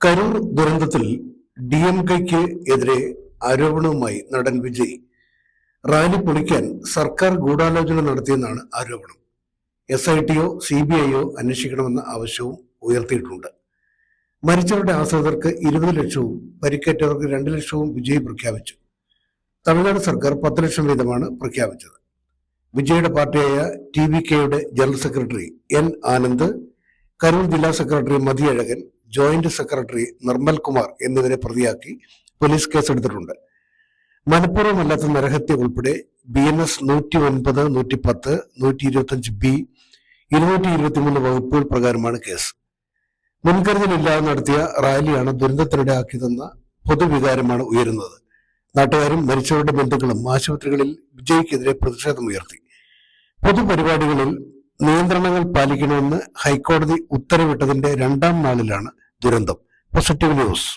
കരൂർ ദുരന്തത്തിൽ DMKയ്ക്ക് എതിരെ ആരോപണവുമായി നടൻ വിജയ്. റാലി പൊളിക്കാൻ സർക്കാർ ഗൂഢാലോചന നടത്തിയെന്നാണ് ആരോപണം. SIT-യോ CBI-യോ അന്വേഷിക്കണമെന്ന ആവശ്യവും ഉയർത്തിയിട്ടുണ്ട്. മരിച്ചവരുടെ ആശ്രിതർക്ക് 20 ലക്ഷവും പരിക്കേറ്റവർക്ക് 2 ലക്ഷവും വിജയ് പ്രഖ്യാപിച്ചു. തമിഴ്നാട് സർക്കാർ 10 ലക്ഷം വീതമാണ് പ്രഖ്യാപിച്ചത്. വിജയുടെ പാർട്ടിയായ TVK-യുടെ general secretary N Anand, Karur ജില്ലാ secretary Mathiyazhagan, joint secretary Nirmal Kumar എന്നിവരെ പ്രതിയാക്കി പോലീസ് കേസെടുത്തിട്ടുണ്ട്. മനഃപൂർവ്വമല്ലാത്ത നരഹത്യ ഉൾപ്പെടെ BNS 109, 110, 125B, 223 വകുപ്പുകൾ പ്രകാരമാണ് കേസ്. മുൻകരുതലില്ലാതെ നടത്തിയ റാലിയാണ് ദുരന്തത്തിനിടയാക്കിയതെന്ന പൊതുവികാരമാണ് ഉയരുന്നത്. നാട്ടുകാരും മരിച്ചവരുടെ ബന്ധുക്കളും ആശുപത്രികളിൽ വിജയ്ക്കെതിരെ പ്രതിഷേധമുയർത്തി. പൊതുപരിപാടികളിൽ നിയന്ത്രണങ്ങൾ പാലിക്കണമെന്ന് ഹൈക്കോടതി ഉത്തരവിട്ടതിന്റെ 2ാം നാളിലാണ് ദുരന്തം. Positive news.